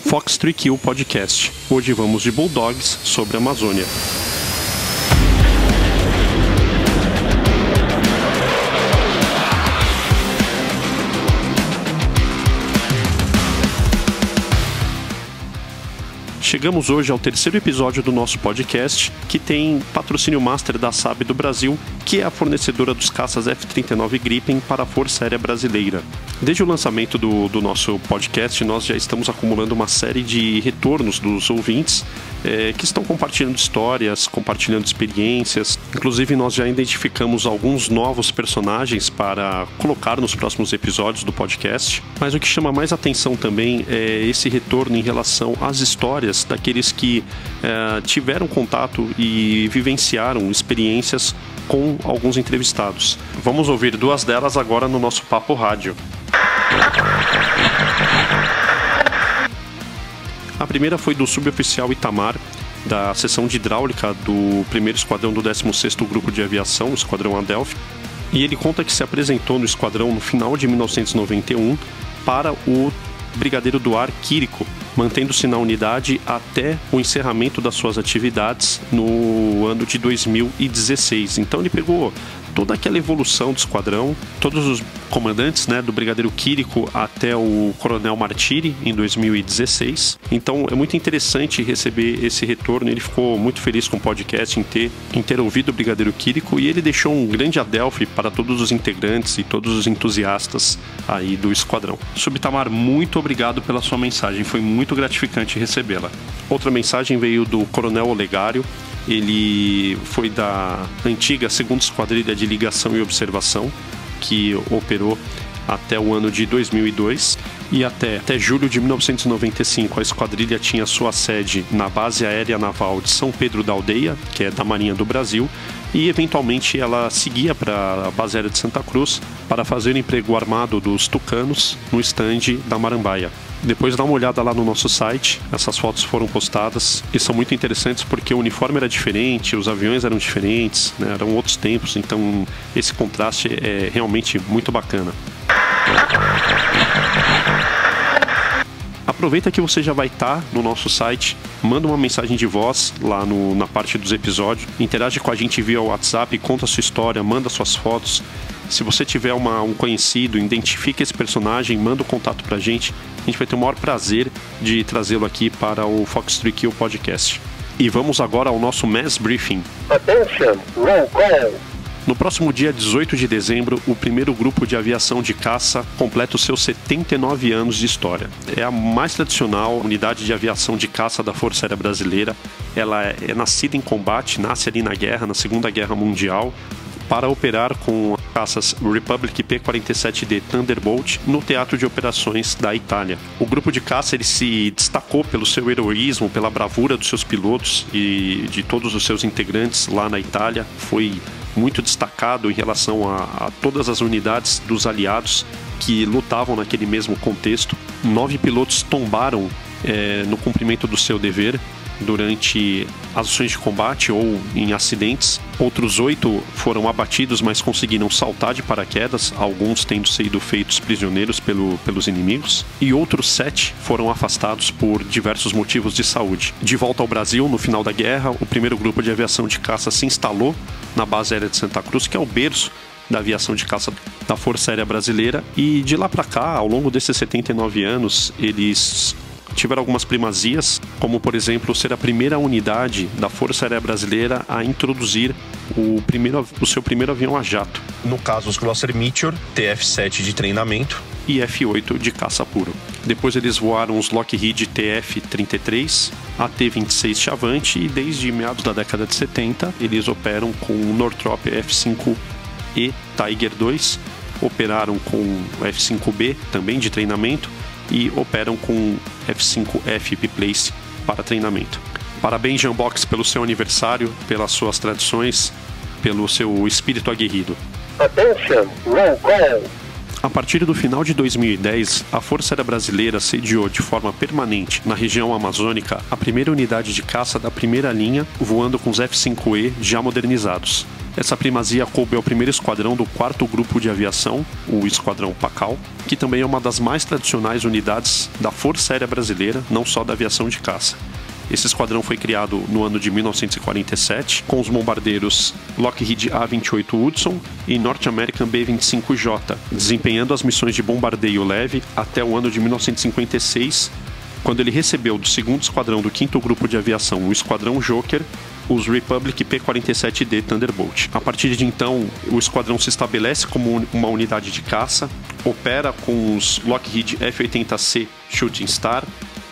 Fox 3Q Podcast. Hoje vamos de Bulldogs sobre a Amazônia. Chegamos hoje ao terceiro episódio do nosso podcast, que tem patrocínio master da Saab do Brasil, que é a fornecedora dos caças F-39 Gripen para a Força Aérea Brasileira. Desde o lançamento do nosso podcast, nós já estamos acumulando uma série de retornos dos ouvintes que estão compartilhando histórias, compartilhando experiências. Inclusive, nós já identificamos alguns novos personagens para colocar nos próximos episódios do podcast. Mas o que chama mais atenção também é esse retorno em relação às histórias daqueles que tiveram contato e vivenciaram experiências com alguns entrevistados. Vamos ouvir duas delas agora no nosso Papo Rádio. A primeira foi do suboficial Itamar, da seção de hidráulica do 1º Esquadrão do 16º Grupo de Aviação, o Esquadrão Adelphi, e ele conta que se apresentou no esquadrão no final de 1991 para o Brigadeiro do Ar Quirico, mantendo-se na unidade até o encerramento das suas atividades no ano de 2016. Então ele pegou toda aquela evolução do esquadrão, todos os comandantes, do Brigadeiro Quirico até o Coronel Martiri em 2016. Então é muito interessante receber esse retorno. Ele ficou muito feliz com o podcast em ter ouvido o Brigadeiro Quirico, e ele deixou um grande Adelphi para todos os integrantes e todos os entusiastas aí do esquadrão. Subitamar, muito obrigado pela sua mensagem, foi muito gratificante recebê-la. Outra mensagem veio do Coronel Olegário. Ele foi da antiga 2ª Esquadrilha de Ligação e Observação, que operou até o ano de 2002, e até julho de 1995 a esquadrilha tinha sua sede na Base Aérea Naval de São Pedro da Aldeia, que é da Marinha do Brasil, e eventualmente ela seguia para a Base Aérea de Santa Cruz para fazer o emprego armado dos tucanos no estande da Marambaia. Depois dá uma olhada lá no nosso site, essas fotos foram postadas e são muito interessantes porque o uniforme era diferente, os aviões eram diferentes, eram outros tempos, então esse contraste é realmente muito bacana. Aproveita que você já vai estar no nosso site, manda uma mensagem de voz lá na parte dos episódios, interage com a gente via WhatsApp, conta a sua história, manda suas fotos. Se você tiver um conhecido, identifica esse personagem, manda o contato pra gente. A gente vai ter o maior prazer de trazê-lo aqui para o Fox 3Q Podcast. E vamos agora ao nosso Mass Briefing. Attention, roll call. No próximo dia 18 de dezembro, o 1º Grupo de Aviação de Caça completa os seus 79 anos de história. É a mais tradicional unidade de aviação de caça da Força Aérea Brasileira. Ela é nascida em combate, nasce ali na guerra, na Segunda Guerra Mundial, para operar com caças Republic P-47D Thunderbolt no Teatro de Operações da Itália. O grupo de caça ele se destacou pelo seu heroísmo, pela bravura dos seus pilotos e de todos os seus integrantes lá na Itália. Foi muito destacado em relação a todas as unidades dos aliados que lutavam naquele mesmo contexto. 9 pilotos tombaram no cumprimento do seu dever durante ações de combate ou em acidentes. Outros 8 foram abatidos, mas conseguiram saltar de paraquedas, alguns tendo sido feitos prisioneiros pelos inimigos, e outros 7 foram afastados por diversos motivos de saúde. De volta ao Brasil, no final da guerra, o 1º Grupo de Aviação de Caça se instalou na Base Aérea de Santa Cruz, que é o berço da aviação de caça da Força Aérea Brasileira, e de lá para cá, ao longo desses 79 anos, eles tiveram algumas primazias, como por exemplo ser a primeira unidade da Força Aérea Brasileira a introduzir o seu primeiro avião a jato. No caso, os Glosser Meteor, TF-7 de treinamento e F-8 de caça puro. Depois eles voaram os Lockheed TF-33, AT-26 Chavante, e desde meados da década de 70 eles operam com o Northrop F-5E Tiger II, operaram com o F-5B também de treinamento, e operam com F-5F Biplace para treinamento. Parabéns, Jambox, pelo seu aniversário, pelas suas tradições, pelo seu espírito aguerrido. Attention, roll call. A partir do final de 2010, a Força Aérea Brasileira sediou de forma permanente na região amazônica a primeira unidade de caça da primeira linha, voando com os F-5E já modernizados. Essa primazia coube ao primeiro esquadrão do 4º Grupo de Aviação, o Esquadrão Pacal, que também é uma das mais tradicionais unidades da Força Aérea Brasileira, não só da aviação de caça. Esse esquadrão foi criado no ano de 1947, com os bombardeiros Lockheed A-28 Hudson e North American B-25J, desempenhando as missões de bombardeio leve até o ano de 1956, quando ele recebeu do 2º Esquadrão do 5º Grupo de Aviação, o Esquadrão Joker, os Republic P-47D Thunderbolt. A partir de então, o esquadrão se estabelece como uma unidade de caça, opera com os Lockheed F-80C Shooting Star,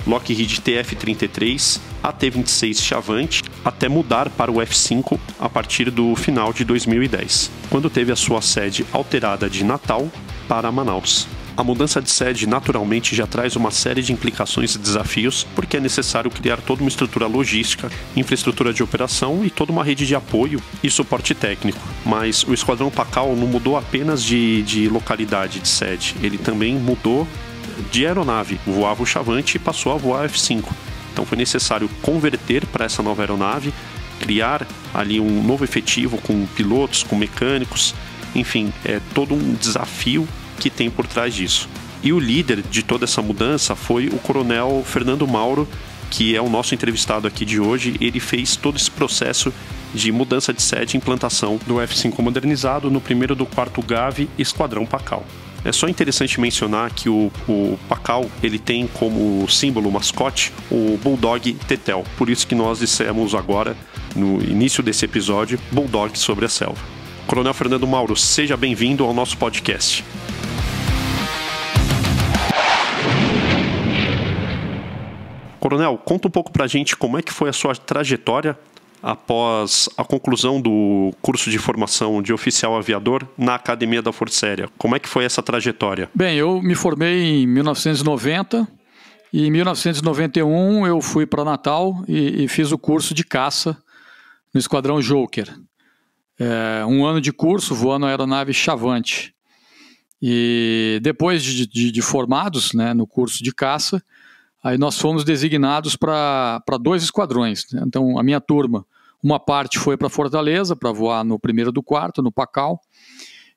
Lockheed TF-33, AT-26 Chavante, até mudar para o F-5 a partir do final de 2010, quando teve a sua sede alterada de Natal para Manaus. A mudança de sede naturalmente já traz uma série de implicações e desafios, porque é necessário criar toda uma estrutura logística, infraestrutura de operação e toda uma rede de apoio e suporte técnico. Mas o Esquadrão Pacal não mudou apenas de localidade de sede, ele também mudou de aeronave, voava o Chavante e passou a voar F-5. Então foi necessário converter para essa nova aeronave, criar ali um novo efetivo com pilotos, com mecânicos, enfim, é todo um desafio que tem por trás disso. E o líder de toda essa mudança foi o coronel Fernando Mauro, que é o nosso entrevistado aqui de hoje. Ele fez todo esse processo de mudança de sede e implantação do F-5 modernizado no 1º do 4º GAV Esquadrão Pacal. É só interessante mencionar que o Pacal, ele tem como símbolo, mascote, o Bulldog Tetel. Por isso que nós dissemos agora, no início desse episódio, Bulldog sobre a selva. Coronel Fernando Mauro, seja bem-vindo ao nosso podcast. Coronel, conta um pouco pra gente como é que foi a sua trajetória após a conclusão do curso de formação de oficial aviador na Academia da Força Aérea. Como é que foi essa trajetória? Bem, eu me formei em 1990 e em 1991 eu fui para Natal e fiz o curso de caça no Esquadrão Joker. Um ano de curso voando a aeronave Chavante. E depois de formados, né, no curso de caça, aí nós fomos designados para 2 esquadrões. Então, a minha turma, uma parte foi para Fortaleza, para voar no 1º do 4º, no Pacal,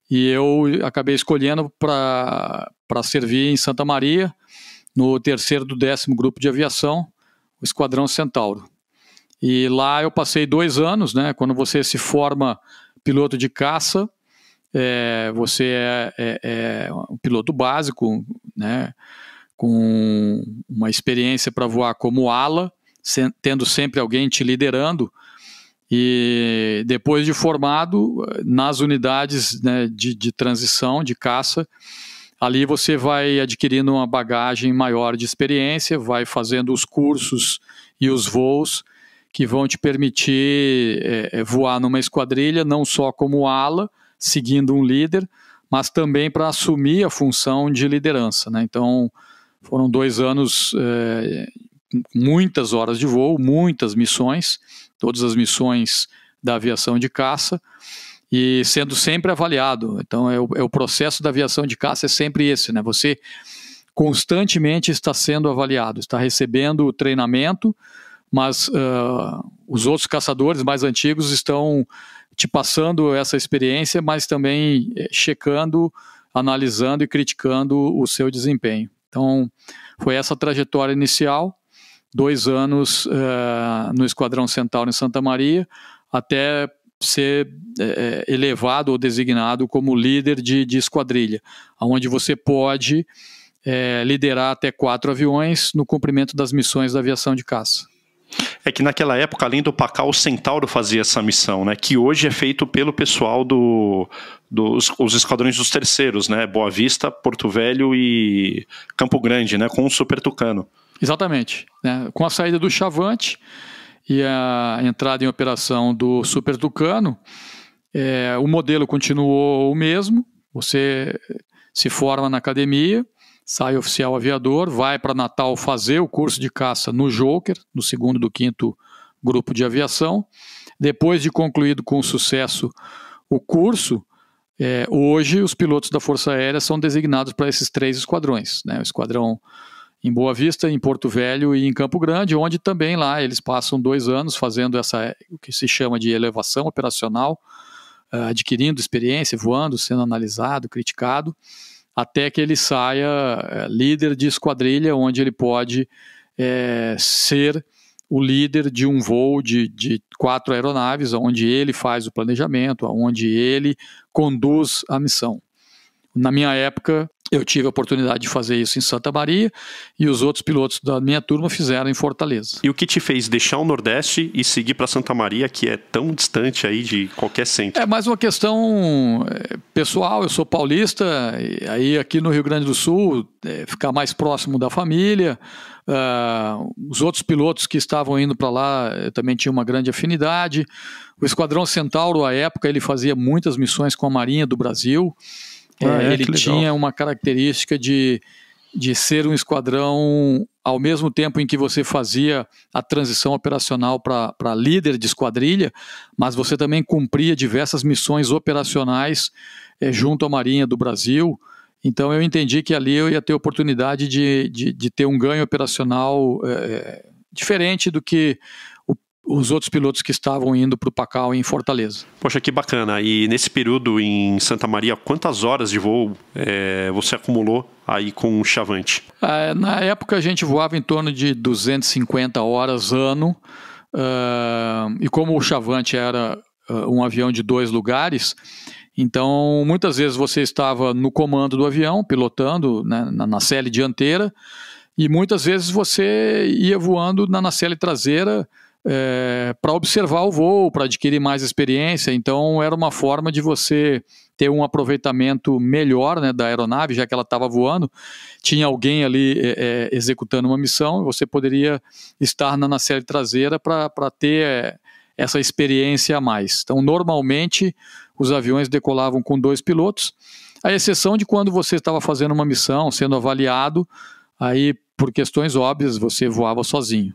e eu acabei escolhendo para servir em Santa Maria, no 3º do 10º Grupo de Aviação, o Esquadrão Centauro. E lá eu passei 2 anos, né? Quando você se forma piloto de caça, você é um piloto básico, né? Com uma experiência para voar como ala, tendo sempre alguém te liderando, e depois de formado, nas unidades, né, de transição, de caça, ali você vai adquirindo uma bagagem maior de experiência, vai fazendo os cursos e os voos que vão te permitir voar numa esquadrilha, não só como ala, seguindo um líder, mas também para assumir a função de liderança, né? Então, foram 2 anos, muitas horas de voo, muitas missões, todas as missões da aviação de caça, e sendo sempre avaliado. Então, o processo da aviação de caça é sempre esse, né? Você constantemente está sendo avaliado, está recebendo treinamento, mas os outros caçadores mais antigos estão te passando essa experiência, mas também checando, analisando e criticando o seu desempenho. Então, foi essa trajetória inicial, 2 anos no Esquadrão Centauro em Santa Maria, até ser elevado ou designado como líder de esquadrilha, onde você pode liderar até 4 aviões no cumprimento das missões da aviação de caça. É que naquela época, além do Pacal, o Centauro fazia essa missão, né? Que hoje é feito pelo pessoal dos esquadrões dos terceiros, né? Boa Vista, Porto Velho e Campo Grande, né? Com o Super Tucano. Exatamente, né? Com a saída do Chavante e a entrada em operação do Super Tucano, o modelo continuou o mesmo. Você se forma na academia, sai oficial aviador, vai para Natal fazer o curso de caça no Joker, no 2º do 5º Grupo de Aviação. Depois de concluído com sucesso o curso, hoje os pilotos da Força Aérea são designados para esses 3 esquadrões, né? O esquadrão em Boa Vista, em Porto Velho e em Campo Grande, onde também lá eles passam 2 anos fazendo o que se chama de elevação operacional, adquirindo experiência, voando, sendo analisado, criticado, até que ele saia líder de esquadrilha, onde ele pode ser o líder de um voo de 4 aeronaves, onde ele faz o planejamento, onde ele conduz a missão. Na minha época, eu tive a oportunidade de fazer isso em Santa Maria e os outros pilotos da minha turma fizeram em Fortaleza. E o que te fez deixar o Nordeste e seguir para Santa Maria, que é tão distante aí de qualquer centro? É mais uma questão pessoal. Eu sou paulista, e aí aqui no Rio Grande do Sul, ficar mais próximo da família. Os outros pilotos que estavam indo para lá também tinham uma grande afinidade. O Esquadrão Centauro, à época, ele fazia muitas missões com a Marinha do Brasil. Ele tinha uma característica de ser um esquadrão, ao mesmo tempo em que você fazia a transição operacional para líder de esquadrilha, mas você também cumpria diversas missões operacionais junto à Marinha do Brasil. Então eu entendi que ali eu ia ter oportunidade de ter um ganho operacional diferente do que os outros pilotos que estavam indo para o Pacal em Fortaleza. Poxa, que bacana. E nesse período em Santa Maria, quantas horas de voo você acumulou aí com o Chavante? Na época a gente voava em torno de 250 horas ano, e como o Chavante era um avião de 2 lugares, então muitas vezes você estava no comando do avião, pilotando, né, na nacelle dianteira, e muitas vezes você ia voando na nacelle traseira, para observar o voo, para adquirir mais experiência. Então era uma forma de você ter um aproveitamento melhor, né, da aeronave, já que ela estava voando, tinha alguém ali executando uma missão, você poderia estar na nacelle traseira para ter essa experiência a mais. Então normalmente os aviões decolavam com 2 pilotos, à exceção de quando você estava fazendo uma missão, sendo avaliado, aí por questões óbvias você voava sozinho.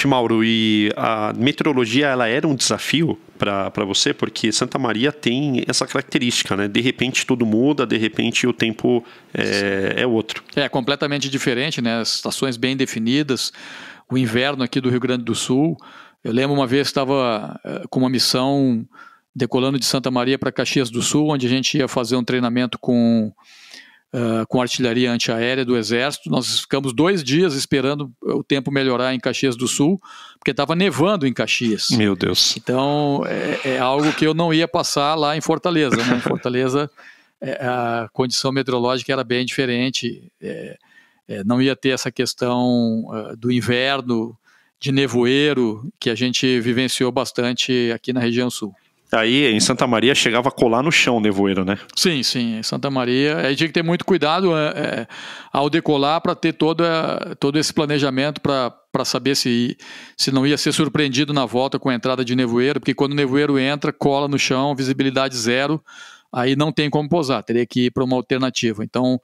Mauro, e a meteorologia, ela era um desafio para você? Porque Santa Maria tem essa característica, né? De repente tudo muda, de repente o tempo é outro. É completamente diferente, né? As estações bem definidas, o inverno aqui do Rio Grande do Sul. Eu lembro uma vez estava com uma missão decolando de Santa Maria para Caxias do Sul, onde a gente ia fazer um treinamento com artilharia antiaérea do Exército. Nós ficamos 2 dias esperando o tempo melhorar em Caxias do Sul, porque estava nevando em Caxias. Meu Deus. Então, é algo que eu não ia passar lá em Fortaleza, né? Em Fortaleza, a condição meteorológica era bem diferente. Não ia ter essa questão do inverno, de nevoeiro, que a gente vivenciou bastante aqui na região sul. Aí em Santa Maria chegava a colar no chão o nevoeiro, né? Sim, em Santa Maria. Aí tinha que ter muito cuidado ao decolar para ter todo esse planejamento para saber se não ia ser surpreendido na volta com a entrada de nevoeiro, porque quando o nevoeiro entra, cola no chão, visibilidade 0, aí não tem como pousar, teria que ir para uma alternativa. Então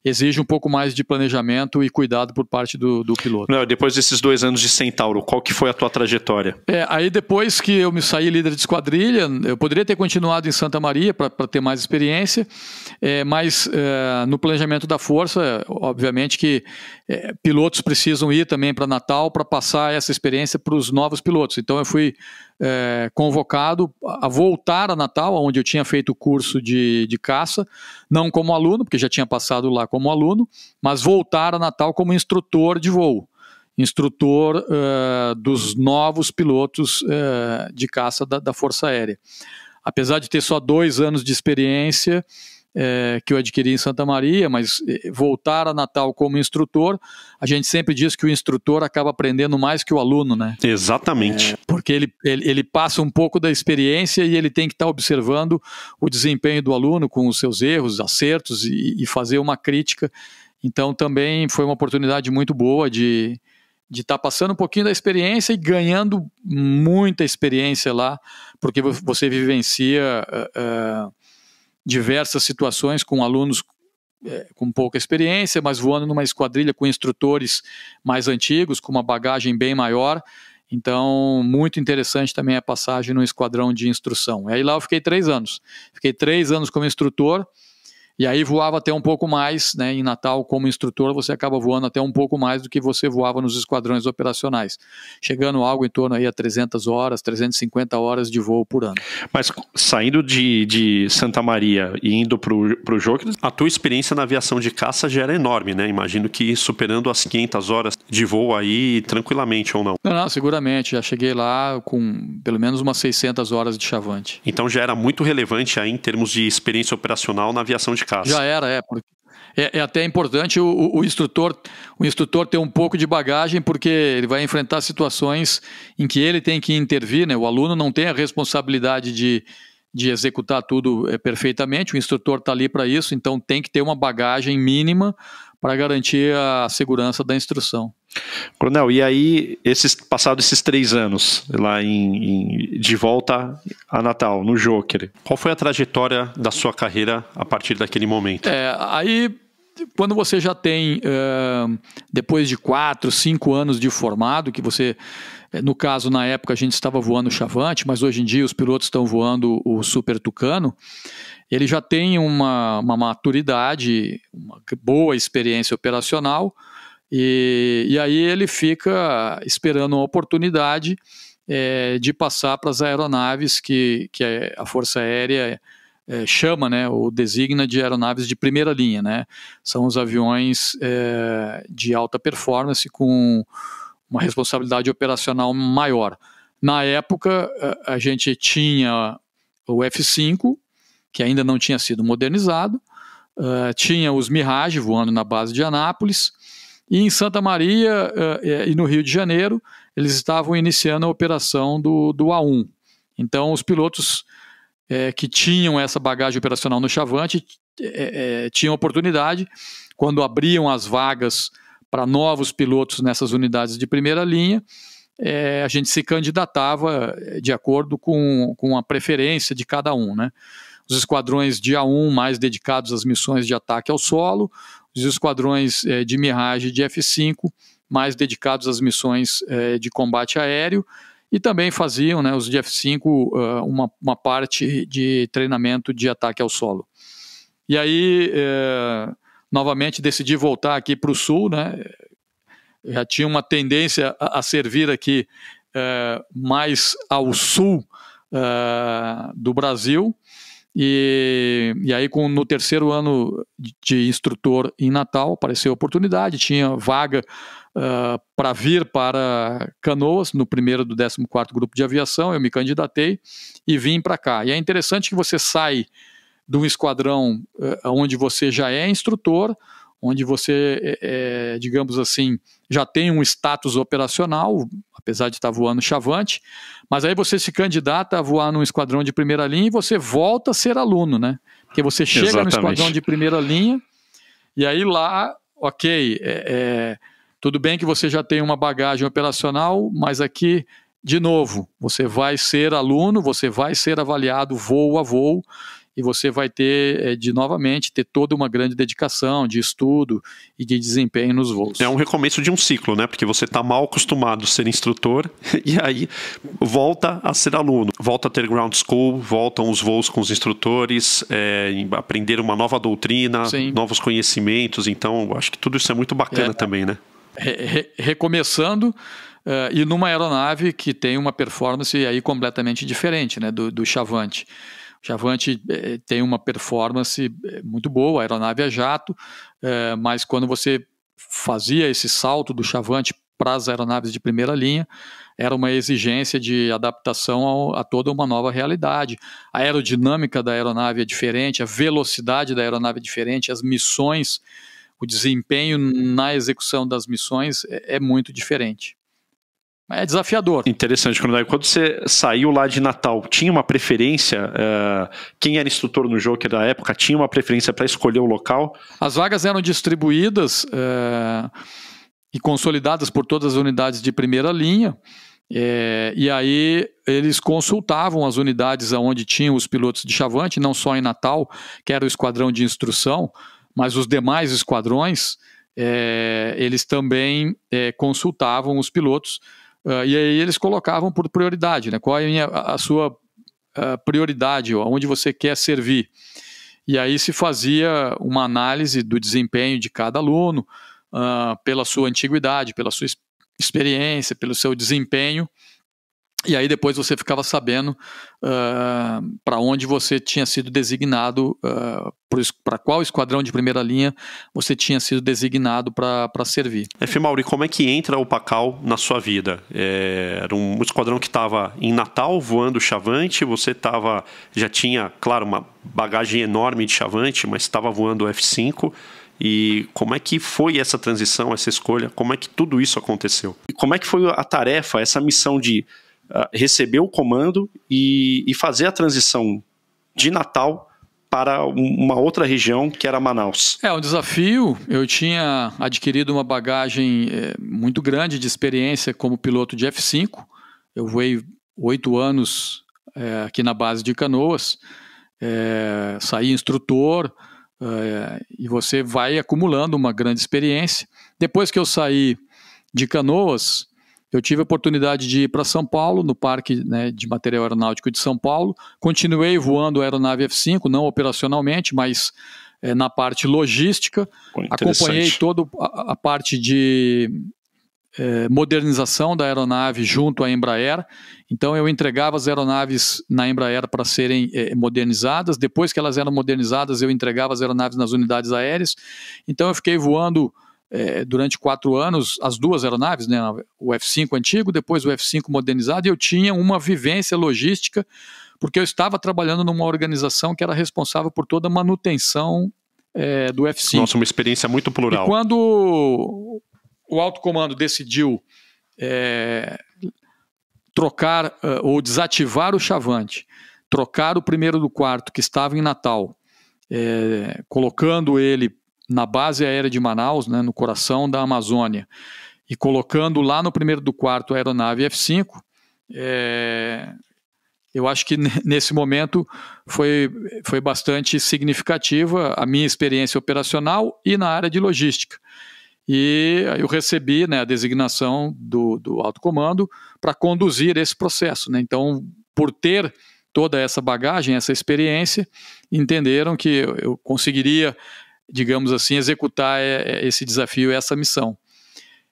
exige um pouco mais de planejamento e cuidado por parte do piloto. Não, depois desses 2 anos de Centauro, qual que foi a tua trajetória? Aí depois que eu me saí líder de esquadrilha, eu poderia ter continuado em Santa Maria para ter mais experiência, mas no planejamento da força, obviamente que pilotos precisam ir também para Natal para passar essa experiência para os novos pilotos. Então eu fui convocado a voltar a Natal, onde eu tinha feito o curso de caça, não como aluno, porque já tinha passado lá como aluno, mas voltar a Natal como instrutor de voo, instrutor dos novos pilotos de caça da Força Aérea. Apesar de ter só 2 anos de experiência que eu adquiri em Santa Maria, mas voltar a Natal como instrutor, a gente sempre diz que o instrutor acaba aprendendo mais que o aluno, né? Exatamente. Porque ele passa um pouco da experiência e ele tem que estar observando o desempenho do aluno com os seus erros, acertos e fazer uma crítica. Então também foi uma oportunidade muito boa de estar passando um pouquinho da experiência e ganhando muita experiência lá, porque você vivencia diversas situações com alunos com pouca experiência, mas voando numa esquadrilha com instrutores mais antigos, com uma bagagem bem maior. Então, muito interessante também a passagem no esquadrão de instrução. E aí lá eu fiquei 3 anos. Fiquei 3 anos como instrutor E aí voava até um pouco mais, né? Em Natal, como instrutor, você acaba voando até um pouco mais do que você voava nos esquadrões operacionais, chegando algo em torno aí a 300 horas, 350 horas de voo por ano. Mas saindo de Santa Maria e indo para o Joker, a tua experiência na aviação de caça já era enorme, né? Imagino que superando as 500 horas de voo aí tranquilamente, ou não? Não, seguramente. Já cheguei lá com pelo menos umas 600 horas de chavante. Então já era muito relevante aí em termos de experiência operacional na aviação de caça. Já era, porque é até importante o instrutor ter um pouco de bagagem, porque ele vai enfrentar situações em que ele tem que intervir, né? O aluno não tem a responsabilidade de executar tudo perfeitamente, o instrutor está ali para isso, então tem que ter uma bagagem mínima para garantir a segurança da instrução. Coronel, e aí, passados esses 3 anos, lá de volta a Natal, no Joker, qual foi a trajetória da sua carreira a partir daquele momento? Aí, quando você já tem, depois de 4, 5 anos de formado, que você, no caso, na época a gente estava voando o Chavante, mas hoje em dia os pilotos estão voando o Super Tucano, ele já tem uma maturidade, uma boa experiência operacional, e aí ele fica esperando uma oportunidade de passar para as aeronaves que a Força Aérea chama, né, ou designa de aeronaves de primeira linha, né? São os aviões de alta performance com uma responsabilidade operacional maior. Na época, a gente tinha o F-5, que ainda não tinha sido modernizado, tinha os Mirage voando na base de Anápolis, e em Santa Maria e no Rio de Janeiro, eles estavam iniciando a operação do A1. Então, os pilotos que tinham essa bagagem operacional no Chavante tinham oportunidade, quando abriam as vagas para novos pilotos nessas unidades de primeira linha, a gente se candidatava de acordo com a preferência de cada um, né? Os esquadrões de A1 mais dedicados às missões de ataque ao solo, os esquadrões de Mirage e de F-5 mais dedicados às missões de combate aéreo, e também faziam, né, os de F-5 uma parte de treinamento de ataque ao solo. E aí, novamente, decidi voltar aqui para o Sul, né? Já tinha uma tendência a servir aqui mais ao sul do Brasil, e aí no terceiro ano de instrutor em Natal apareceu a oportunidade, tinha vaga para vir para Canoas, no primeiro do 14º Grupo de Aviação, eu me candidatei e vim para cá. E é interessante que você sai de um esquadrão onde você já é instrutor, onde você, digamos assim, já tem um status operacional, apesar de estar voando Chavante, mas aí você se candidata a voar num esquadrão de primeira linha e você volta a ser aluno, né? Porque você chega Exatamente. no esquadrão de primeira linha e aí lá, ok, tudo bem que você já tem uma bagagem operacional, mas aqui, de novo, você vai ser aluno, você vai ser avaliado voo a voo, e você vai ter, novamente, ter toda uma grande dedicação de estudo e de desempenho nos voos. É um recomeço de um ciclo, né? Porque você está mal acostumado a ser instrutor e aí volta a ser aluno. Volta a ter ground school, voltam os voos com os instrutores, aprender uma nova doutrina, Sim. novos conhecimentos. Então, acho que tudo isso é muito bacana também, né? Recomeçando, e numa aeronave que tem uma performance aí completamente diferente, né, do Chavante. O Chavante tem uma performance muito boa, a aeronave é jato, mas quando você fazia esse salto do Chavante para as aeronaves de primeira linha, era uma exigência de adaptação a toda uma nova realidade. A aerodinâmica da aeronave é diferente, a velocidade da aeronave é diferente, as missões, o desempenho na execução das missões é muito diferente. É desafiador. Interessante, Coronel. Quando você saiu lá de Natal, tinha uma preferência? Quem era instrutor no Joker da época tinha uma preferência para escolher o local? As vagas eram distribuídas e consolidadas por todas as unidades de primeira linha. E aí eles consultavam as unidades onde tinham os pilotos de Chavante, não só em Natal, que era o esquadrão de instrução, mas os demais esquadrões, eles também consultavam os pilotos. E aí eles colocavam por prioridade, né? Qual é a sua prioridade, onde você quer servir. e aí se fazia uma análise do desempenho de cada aluno, pela sua antiguidade, pela sua experiência, pelo seu desempenho, e aí depois você ficava sabendo para onde você tinha sido designado, para qual esquadrão de primeira linha você tinha sido designado para servir. Mauri, como é que entra o Pacal na sua vida? Era um esquadrão que estava em Natal voando Chavante, você já tinha, claro, uma bagagem enorme de Chavante, mas estava voando o F5. E como é que foi essa transição, essa escolha? Como é que tudo isso aconteceu? E como é que foi a tarefa, essa missão de receber o comando e fazer a transição de Natal para uma outra região que era Manaus? Um desafio. Eu tinha adquirido uma bagagem muito grande de experiência como piloto de F5. Eu voei 8 anos aqui na base de Canoas, saí instrutor, e você vai acumulando uma grande experiência. Depois que eu saí de Canoas, eu tive a oportunidade de ir para São Paulo, no Parque, né, de Material Aeronáutico de São Paulo. Continuei voando a aeronave F5, não operacionalmente, mas na parte logística. Acompanhei toda a parte de modernização da aeronave junto à Embraer. Então eu entregava as aeronaves na Embraer para serem modernizadas. Depois que elas eram modernizadas, eu entregava as aeronaves nas unidades aéreas. Então eu fiquei voando durante 4 anos as duas aeronaves, né, o F5 antigo, depois o F5 modernizado, e eu tinha uma vivência logística, porque eu estava trabalhando numa organização que era responsável por toda a manutenção do F5. Nossa, uma experiência muito plural. E quando o alto comando decidiu trocar ou desativar o Chavante, trocar o primeiro do quarto que estava em Natal, colocando ele na base aérea de Manaus, né, no coração da Amazônia, e colocando lá no primeiro do quarto a aeronave F5, eu acho que nesse momento foi bastante significativa a minha experiência operacional e na área de logística. E eu recebi, né, a designação do alto comando para conduzir esse processo, né? Então, por ter toda essa bagagem, essa experiência, entenderam que eu conseguiria, digamos assim, executar esse desafio, essa missão.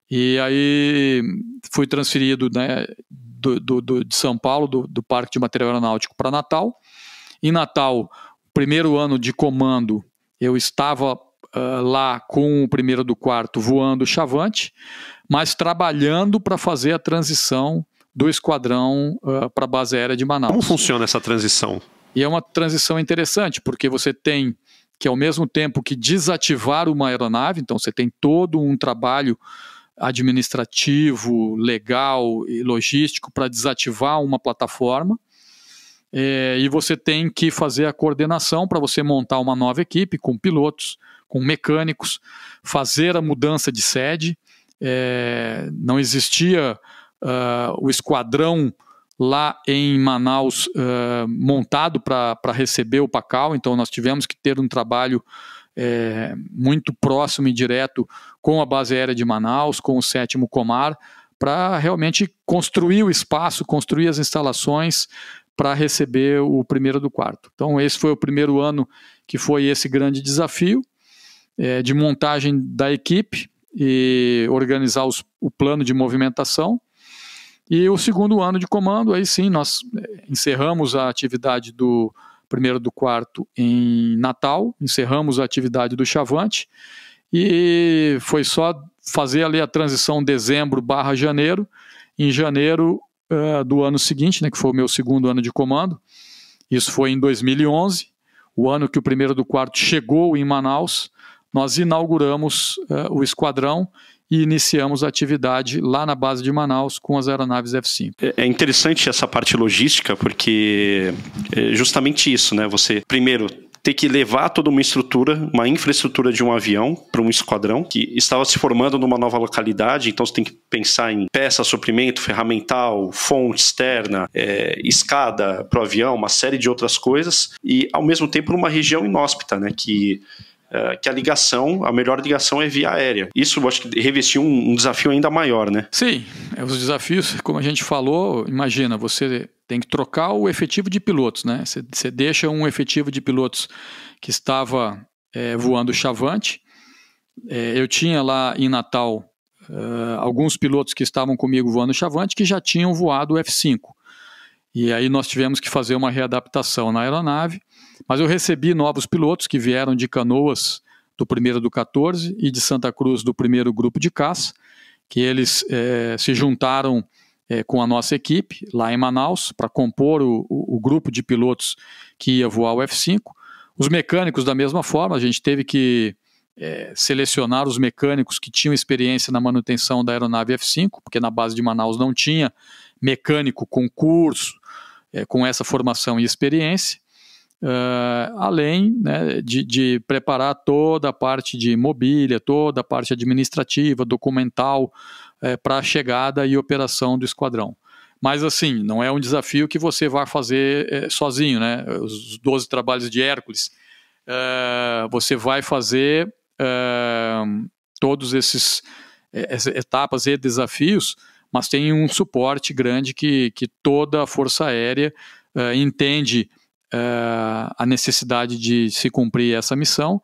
E aí fui transferido, né, de São Paulo, do Parque de Material Aeronáutico, para Natal. Em Natal, primeiro ano de comando, eu estava lá com o primeiro do quarto voando o Chavante, mas trabalhando para fazer a transição do esquadrão para a base aérea de Manaus. Como funciona essa transição? E é uma transição interessante, porque você tem que, ao mesmo tempo que desativar uma aeronave, então você tem todo um trabalho administrativo, legal e logístico para desativar uma plataforma, e você tem que fazer a coordenação para você montar uma nova equipe com pilotos, com mecânicos, fazer a mudança de sede. Não existia o esquadrão lá em Manaus montado para receber o Pacal, então nós tivemos que ter um trabalho muito próximo e direto com a base aérea de Manaus, com o 7º Comar, para realmente construir o espaço, construir as instalações para receber o primeiro do quarto. Então esse foi o primeiro ano que foi esse grande desafio de montagem da equipe e organizar o plano de movimentação. E o segundo ano de comando, aí sim, nós encerramos a atividade do primeiro do quarto em Natal, encerramos a atividade do Chavante, e foi só fazer ali a transição dezembro/janeiro. Em janeiro do ano seguinte, né, que foi o meu segundo ano de comando, isso foi em 2011, o ano que o primeiro do quarto chegou em Manaus, nós inauguramos o esquadrão e iniciamos a atividade lá na base de Manaus com as aeronaves F5. É interessante essa parte logística, porque é justamente isso, né? Você, primeiro, ter que levar toda uma estrutura, uma infraestrutura de um avião para um esquadrão que estava se formando numa nova localidade, então você tem que pensar em peça, suprimento, ferramental, fonte externa, escada para o avião, uma série de outras coisas, e ao mesmo tempo numa região inóspita, né? Que a melhor ligação é via aérea. Isso eu acho que revestiu um desafio ainda maior, né? Sim, os desafios, como a gente falou, imagina, você tem que trocar o efetivo de pilotos, né? Você deixa um efetivo de pilotos que estava voando Chavante. Eu tinha lá em Natal alguns pilotos que estavam comigo voando Chavante que já tinham voado o F5. E aí nós tivemos que fazer uma readaptação na aeronave, mas eu recebi novos pilotos que vieram de Canoas, do 1º do 14, e de Santa Cruz, do 1º grupo de caça, que eles se juntaram com a nossa equipe lá em Manaus para compor o grupo de pilotos que ia voar o F5. Os mecânicos da mesma forma, a gente teve que selecionar os mecânicos que tinham experiência na manutenção da aeronave F5, porque na base de Manaus não tinha mecânico com curso, com essa formação e experiência, além, né, de preparar toda a parte de mobília, toda a parte administrativa, documental, para a chegada e operação do esquadrão. Mas assim, não é um desafio que você vai fazer sozinho, né? Os 12 trabalhos de Hércules, você vai fazer todos essas etapas e desafios, mas tem um suporte grande que toda a Força Aérea entende a necessidade de se cumprir essa missão.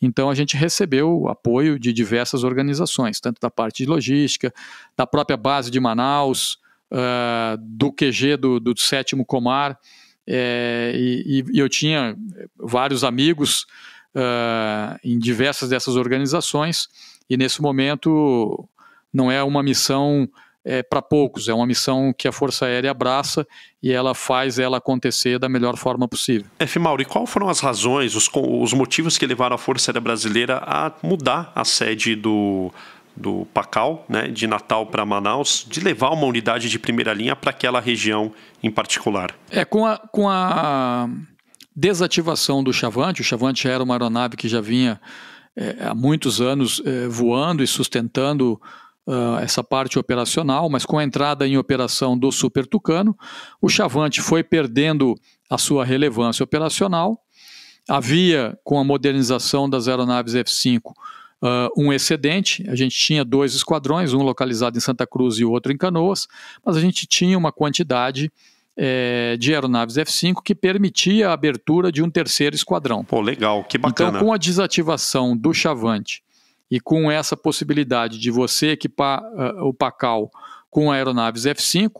Então a gente recebeu o apoio de diversas organizações, tanto da parte de logística, da própria base de Manaus, do QG do 7º Comar, e eu tinha vários amigos em diversas dessas organizações, e nesse momento não é uma missão para poucos, é uma missão que a Força Aérea abraça e ela faz ela acontecer da melhor forma possível. Mauro, e quais foram as razões, os motivos que levaram a Força Aérea Brasileira a mudar a sede do PACAL, né, de Natal para Manaus, de levar uma unidade de primeira linha para aquela região em particular? Com a desativação do Chavante, o Chavante já era uma aeronave que já vinha há muitos anos voando e sustentando essa parte operacional, mas com a entrada em operação do Super Tucano, o Chavante foi perdendo a sua relevância operacional. Havia, com a modernização das aeronaves F5, um excedente. A gente tinha 2 esquadrões, um localizado em Santa Cruz e o outro em Canoas, mas a gente tinha uma quantidade de aeronaves F5 que permitia a abertura de um 3º esquadrão. Pô, legal, que bacana. Então, com a desativação do Chavante e com essa possibilidade de você equipar o PACAL com aeronaves F5,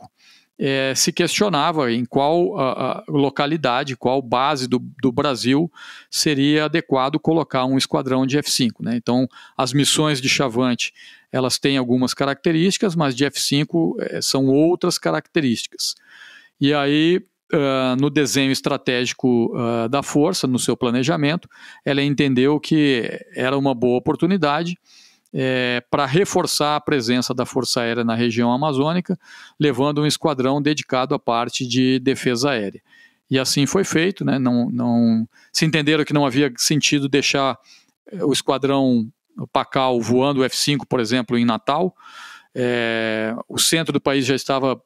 se questionava em qual localidade, qual base do Brasil seria adequado colocar um esquadrão de F5, né? Então, as missões de Chavante, elas têm algumas características, mas de F5 são outras características. E aí, no desenho estratégico da Força, no seu planejamento, ela entendeu que era uma boa oportunidade para reforçar a presença da Força Aérea na região amazônica, levando um esquadrão dedicado à parte de defesa aérea. E assim foi feito, né? Não se entenderam que não havia sentido deixar o esquadrão PACAL voando o F5, por exemplo, em Natal. O centro do país já estava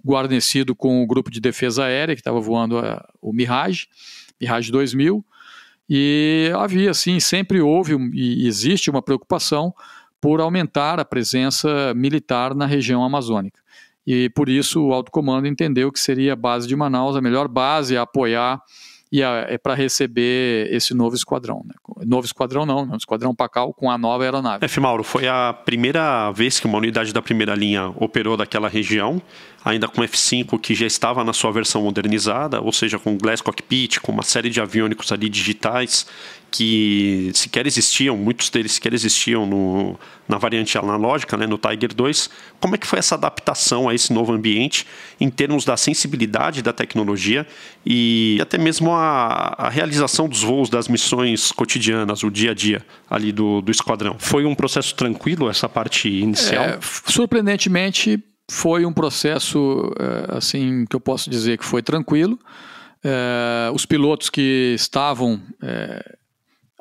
guarnecido com o grupo de defesa aérea, que estava voando o Mirage 2000, e havia, assim, sempre houve e existe uma preocupação por aumentar a presença militar na região amazônica. E por isso o Alto Comando entendeu que seria a base de Manaus a melhor base a apoiar e para receber esse novo esquadrão, né? Novo esquadrão não, um esquadrão PACAL com a nova aeronave. Mauro, foi a primeira vez que uma unidade da primeira linha operou daquela região, ainda com F5 que já estava na sua versão modernizada, ou seja, com Glass Cockpit, com uma série de aviônicos ali digitais que sequer existiam, muitos deles sequer existiam na variante analógica, né, no Tiger II. Como é que foi essa adaptação a esse novo ambiente em termos da sensibilidade da tecnologia e até mesmo a realização dos voos, das missões cotidianas, o dia a dia ali do esquadrão? Foi um processo tranquilo essa parte inicial? Surpreendentemente, foi um processo, assim, que eu posso dizer que foi tranquilo. Os pilotos que estavam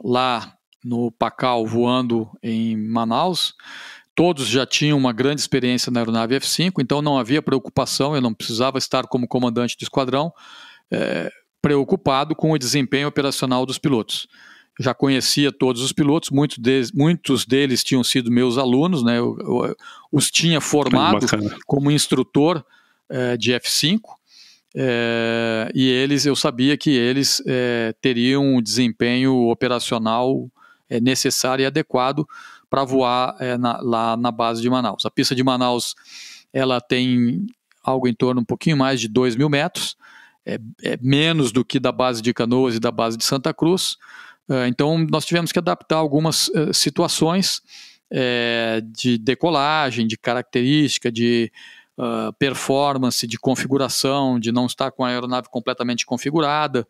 lá no PACAL voando em Manaus, todos já tinham uma grande experiência na aeronave F5, então não havia preocupação, eu não precisava estar como comandante do esquadrão preocupado com o desempenho operacional dos pilotos. já conhecia todos os pilotos, muitos deles tinham sido meus alunos, né? Eu os tinha formado como instrutor de F5, e eu sabia que eles teriam um desempenho operacional necessário e adequado para voar lá na base de Manaus. A pista de Manaus, ela tem algo em torno um pouquinho mais de 2.000 metros, é menos do que da base de Canoas e da base de Santa Cruz. Então nós tivemos que adaptar algumas situações de decolagem, de característica, de performance, de configuração, de não estar com a aeronave completamente configurada.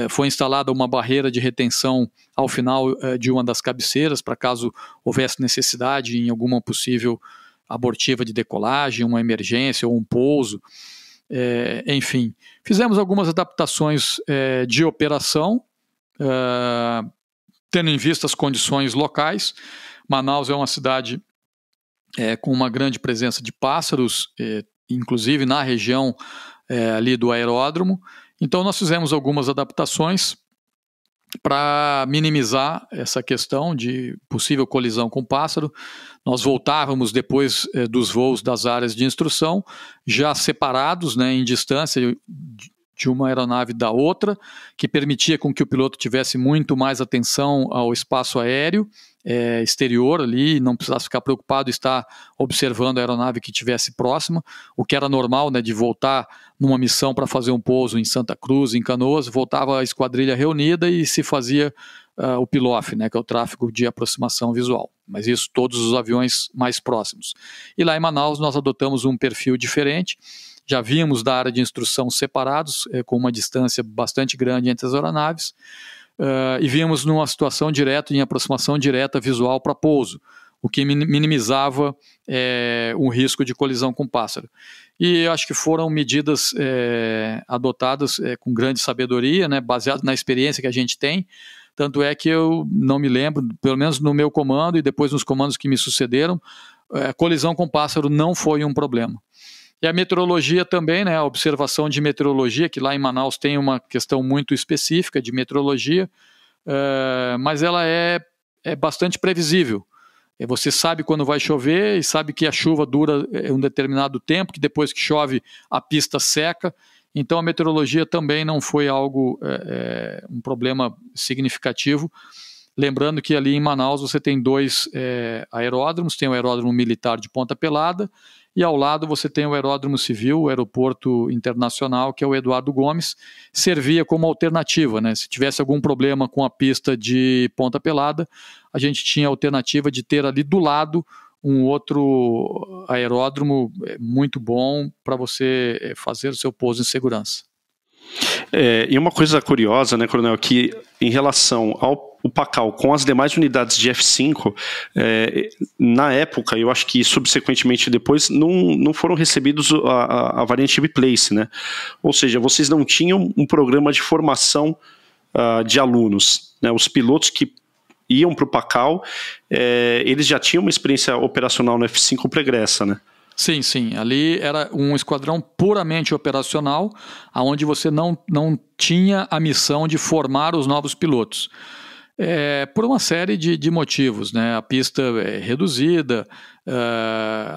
Foi instalada uma barreira de retenção ao final de uma das cabeceiras, para caso houvesse necessidade em alguma possível abortiva de decolagem, uma emergência ou um pouso. Enfim, fizemos algumas adaptações de operação, tendo em vista as condições locais. Manaus é uma cidade com uma grande presença de pássaros, inclusive na região ali do aeródromo. Então nós fizemos algumas adaptações para minimizar essa questão de possível colisão com pássaro. Nós voltávamos depois dos voos das áreas de instrução, já separados, né, em distância de uma aeronave da outra, que permitia com que o piloto tivesse muito mais atenção ao espaço aéreo exterior ali, não precisasse ficar preocupado em estar observando a aeronave que estivesse próxima, o que era normal, né, de voltar numa missão para fazer um pouso em Santa Cruz, em Canoas, voltava a esquadrilha reunida e se fazia o PILOF, né, que é o tráfego de aproximação visual, mas isso todos os aviões mais próximos. E lá em Manaus nós adotamos um perfil diferente. Já vínhamos da área de instrução separados, com uma distância bastante grande entre as aeronaves, e vínhamos numa situação direta, em aproximação direta visual para pouso, o que minimizava um risco de colisão com pássaro. E eu acho que foram medidas adotadas com grande sabedoria, né, baseado na experiência que a gente tem. Tanto é que eu não me lembro, pelo menos no meu comando e depois nos comandos que me sucederam, colisão com pássaro não foi um problema. E a meteorologia também, né, a observação de meteorologia, que lá em Manaus tem uma questão muito específica de meteorologia, mas ela é bastante previsível. Você sabe quando vai chover e sabe que a chuva dura um determinado tempo, que depois que chove a pista seca. Então a meteorologia também não foi algo, um problema significativo. Lembrando que ali em Manaus você tem 2 aeródromos, tem o aeródromo militar de Ponta Pelada e ao lado você tem o aeródromo civil, o aeroporto internacional, que é o Eduardo Gomes, servia como alternativa, né? Se tivesse algum problema com a pista de Ponta Pelada, a gente tinha a alternativa de ter ali do lado um outro aeródromo muito bom para você fazer o seu pouso em segurança. E uma coisa curiosa, né, Coronel, que em relação ao PACAL com as demais unidades de F5, na época, eu acho que subsequentemente depois, não foram recebidos a variante biplace, né? Ou seja, vocês não tinham um programa de formação de alunos, né? Os pilotos que iam para o PACAL, eles já tinham uma experiência operacional no F5 pregressa, né? Sim, sim. Ali era um esquadrão puramente operacional, onde você não tinha a missão de formar os novos pilotos. Por uma série de motivos, né? A pista é reduzida,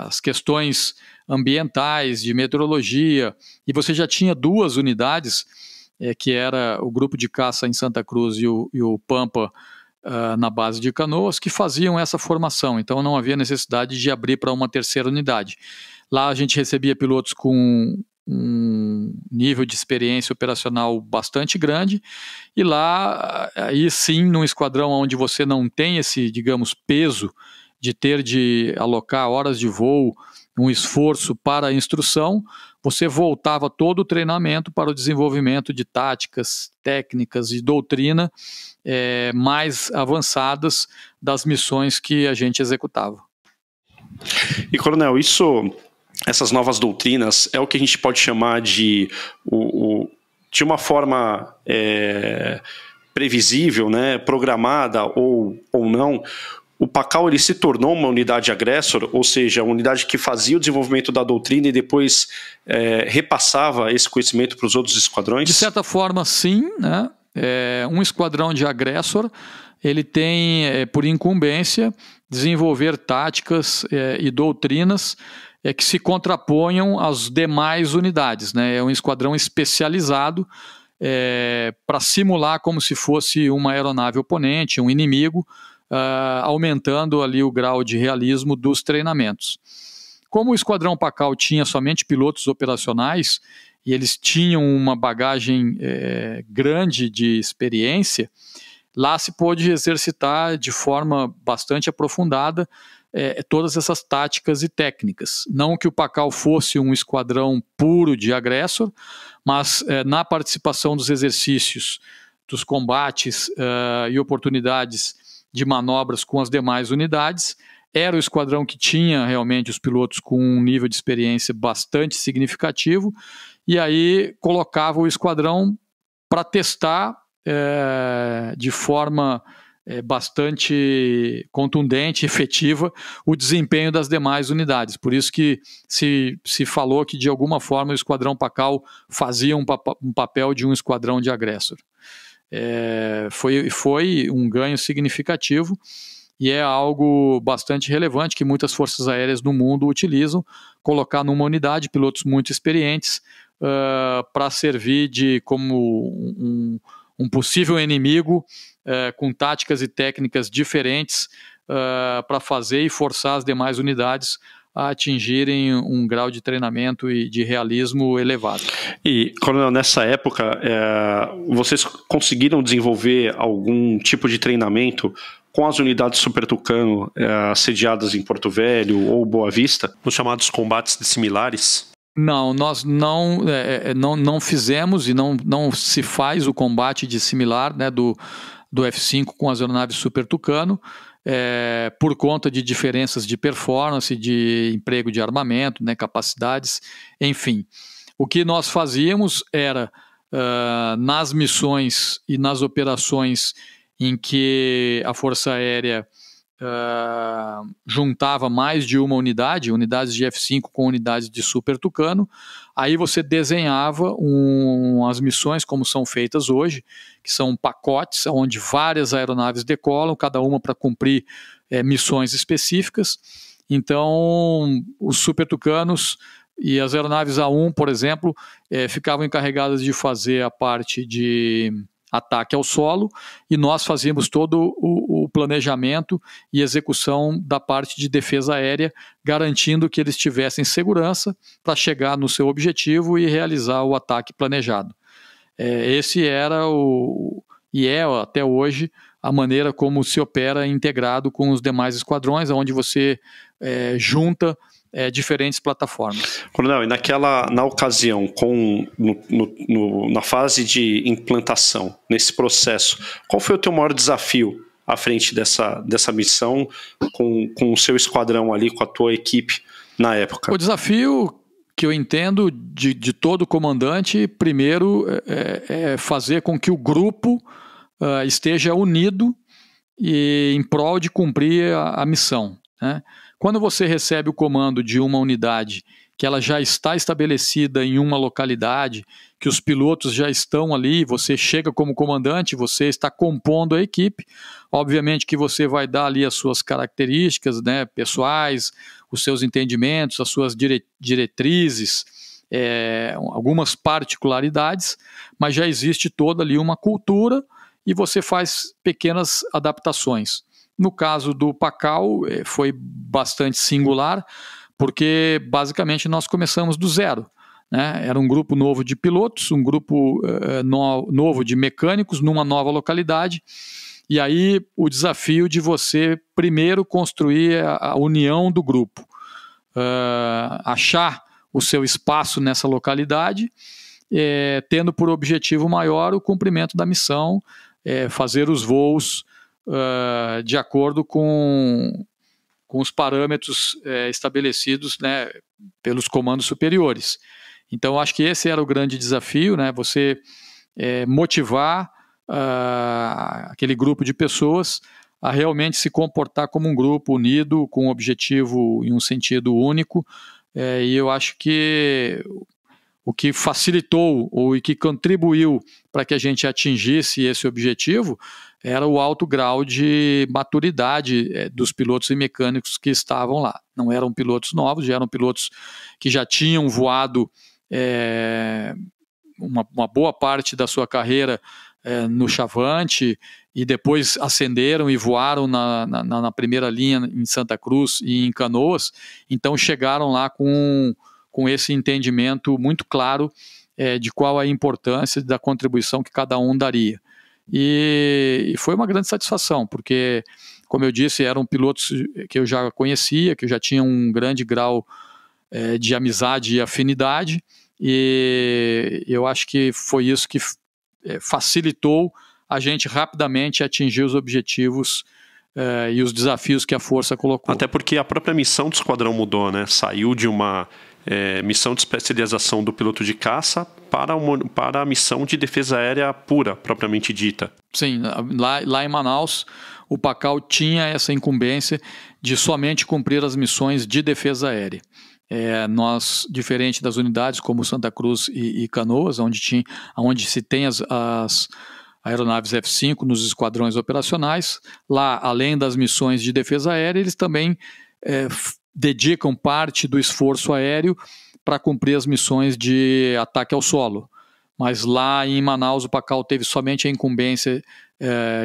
as questões ambientais, de meteorologia, e você já tinha 2 unidades, que era o grupo de caça em Santa Cruz e o Pampa, na base de Canoas, que faziam essa formação, então não havia necessidade de abrir para uma 3ª unidade. Lá a gente recebia pilotos com um nível de experiência operacional bastante grande, e lá, aí sim, num esquadrão onde você não tem esse, digamos, peso de ter de alocar horas de voo, um esforço para a instrução, você voltava todo o treinamento para o desenvolvimento de táticas, técnicas e doutrina mais avançadas das missões que a gente executava. E, Coronel, essas novas doutrinas é o que a gente pode chamar de uma forma previsível, né, programada ou não. O PACAL ele se tornou uma unidade agressor, ou seja, uma unidade que fazia o desenvolvimento da doutrina e depois repassava esse conhecimento para os outros esquadrões? De certa forma, sim, né? Um esquadrão de agressor ele tem, por incumbência, desenvolver táticas e doutrinas que se contraponham às demais unidades, né? É um esquadrão especializado para simular como se fosse uma aeronave oponente, um inimigo, aumentando ali o grau de realismo dos treinamentos. Como o Esquadrão Pacal tinha somente pilotos operacionais e eles tinham uma bagagem grande de experiência, lá se pôde exercitar de forma bastante aprofundada todas essas táticas e técnicas. Não que o Pacal fosse um esquadrão puro de agressor, mas na participação dos exercícios, dos combates e oportunidades de manobras com as demais unidades, era o esquadrão que tinha realmente os pilotos com um nível de experiência bastante significativo, e aí colocava o esquadrão para testar de forma bastante contundente, efetiva, o desempenho das demais unidades. Por isso que se falou que de alguma forma o Esquadrão Pacal fazia um papel de um esquadrão de agressor. Foi um ganho significativo e é algo bastante relevante que muitas forças aéreas no mundo utilizam, colocar numa unidade pilotos muito experientes para servir como um possível inimigo com táticas e técnicas diferentes para fazer e forçar as demais unidades a atingirem um grau de treinamento e de realismo elevado. E, Coronel, nessa época, vocês conseguiram desenvolver algum tipo de treinamento com as unidades Super Tucano sediadas em Porto Velho ou Boa Vista, nos chamados combates similares? Não, nós não fizemos e não se faz o combate de similar, né, do F-5 com as aeronaves Super Tucano, por conta de diferenças de performance, de emprego de armamento, né, capacidades, enfim. O que nós fazíamos era, nas missões e nas operações em que a Força Aérea juntava mais de uma unidades de F-5 com unidades de Super Tucano, aí você desenhava as missões como são feitas hoje, que são pacotes onde várias aeronaves decolam, cada uma para cumprir missões específicas. Então, os Super Tucanos e as aeronaves A1, por exemplo, ficavam encarregadas de fazer a parte de ataque ao solo, e nós fazíamos todo o planejamento e execução da parte de defesa aérea, garantindo que eles tivessem segurança para chegar no seu objetivo e realizar o ataque planejado. Esse era e é até hoje a maneira como se opera integrado com os demais esquadrões, onde você junta diferentes plataformas. Coronel, e na ocasião, na fase de implantação, nesse processo, qual foi o teu maior desafio à frente dessa missão com o seu esquadrão ali, com a tua equipe na época? O desafio que eu entendo de todo comandante, primeiro, é fazer com que o grupo esteja unido e em prol de cumprir a missão, né? Quando você recebe o comando de uma unidade que ela já está estabelecida em uma localidade, que os pilotos já estão ali, você chega como comandante, você está compondo a equipe, obviamente que você vai dar ali as suas características, né, pessoais, os seus entendimentos, as suas diretrizes, algumas particularidades, mas já existe toda ali uma cultura e você faz pequenas adaptações. No caso do Pacal, foi bastante singular, porque basicamente nós começamos do zero, né? Era um grupo novo de pilotos, um grupo novo de mecânicos numa nova localidade, e aí o desafio de você primeiro construir a união do grupo, achar o seu espaço nessa localidade, tendo por objetivo maior o cumprimento da missão, fazer os voos de acordo com os parâmetros estabelecidos, né, pelos comandos superiores. Então, acho que esse era o grande desafio, né, você motivar aquele grupo de pessoas a realmente se comportar como um grupo unido, com um objetivo em um sentido único, e eu acho que o que facilitou ou que contribuiu para que a gente atingisse esse objetivo era o alto grau de maturidade dos pilotos e mecânicos que estavam lá. Não eram pilotos novos, já eram pilotos que já tinham voado uma boa parte da sua carreira no Chavante e depois ascenderam e voaram na primeira linha em Santa Cruz e em Canoas, então chegaram lá com esse entendimento muito claro de qual a importância da contribuição que cada um daria. E foi uma grande satisfação, porque, como eu disse, eram pilotos que eu já conhecia, que eu já tinha um grande grau de amizade e afinidade, e eu acho que foi isso que facilitou a gente rapidamente atingir os objetivos e os desafios que a Força colocou. Até porque a própria missão do esquadrão mudou, né? Saiu de uma missão de especialização do piloto de caça para a missão de defesa aérea pura, propriamente dita. Sim, lá em Manaus, o PACAL tinha essa incumbência de somente cumprir as missões de defesa aérea. Nós, diferente das unidades como Santa Cruz e Canoas, onde se tem as aeronaves F-5 nos esquadrões operacionais, lá, além das missões de defesa aérea, eles também dedicam parte do esforço aéreo para cumprir as missões de ataque ao solo. Mas lá em Manaus, o PACAL teve somente a incumbência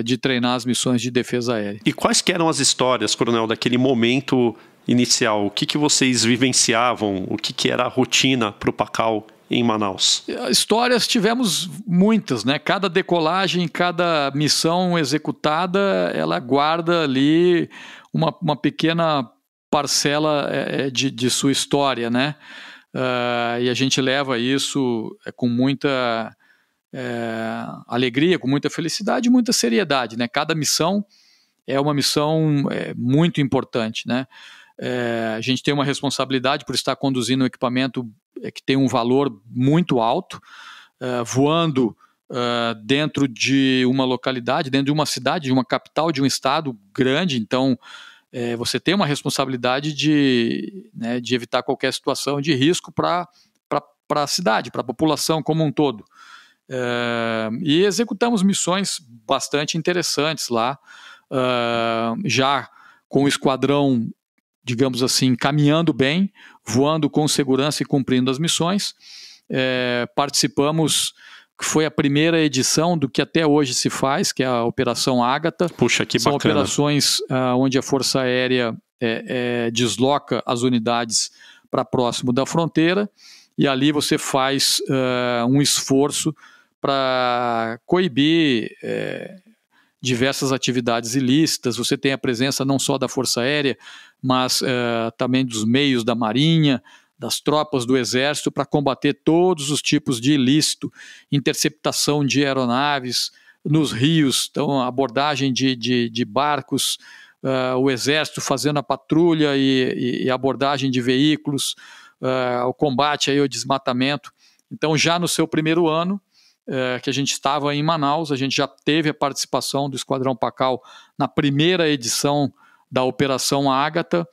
de treinar as missões de defesa aérea. E quais que eram as histórias, coronel, daquele momento inicial? O que vocês vivenciavam? O que era a rotina para o PACAL em Manaus? Histórias tivemos muitas, né? Cada decolagem, cada missão executada, ela guarda ali uma pequena parcela de sua história, né? E a gente leva isso com muita alegria, com muita felicidade e muita seriedade, né? Cada missão é uma missão muito importante, né? A gente tem uma responsabilidade por estar conduzindo um equipamento que tem um valor muito alto, voando dentro de uma localidade, dentro de uma cidade, de uma capital, de um estado grande. Então você tem uma responsabilidade de evitar qualquer situação de risco para a cidade, para a população como um todo. E executamos missões bastante interessantes lá, já com o esquadrão, digamos assim, caminhando bem, voando com segurança e cumprindo as missões. Participamos, que foi a primeira edição do que até hoje se faz, que é a Operação Ágata. Puxa, que São bacana. operações onde a Força Aérea desloca as unidades para próximo da fronteira, e ali você faz um esforço para coibir diversas atividades ilícitas. Você tem a presença não só da Força Aérea, mas também dos meios da Marinha, das tropas do Exército, para combater todos os tipos de ilícito, interceptação de aeronaves nos rios, então abordagem de barcos, o Exército fazendo a patrulha e abordagem de veículos, o combate aí ao desmatamento. Então, já no seu primeiro ano, que a gente estava em Manaus, a gente já teve a participação do Esquadrão PACAL na primeira edição da Operação Ágata.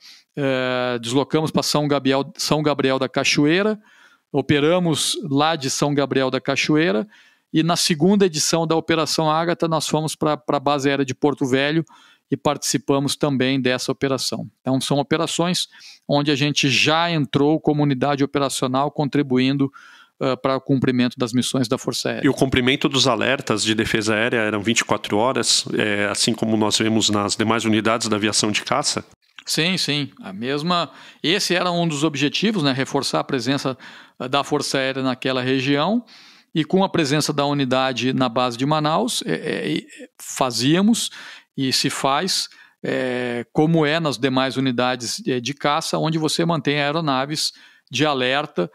Deslocamos para São Gabriel da Cachoeira, operamos lá de São Gabriel da Cachoeira, e na segunda edição da Operação Ágata nós fomos para a base aérea de Porto Velho e participamos também dessa operação. Então são operações onde a gente já entrou como unidade operacional contribuindo para o cumprimento das missões da Força Aérea. E o cumprimento dos alertas de defesa aérea eram 24 horas, assim como nós vemos nas demais unidades da aviação de caça? Sim, sim. Esse era um dos objetivos, né? Reforçar a presença da Força Aérea naquela região, e com a presença da unidade na base de Manaus, fazíamos e se faz como nas demais unidades de caça, onde você mantém aeronaves de alerta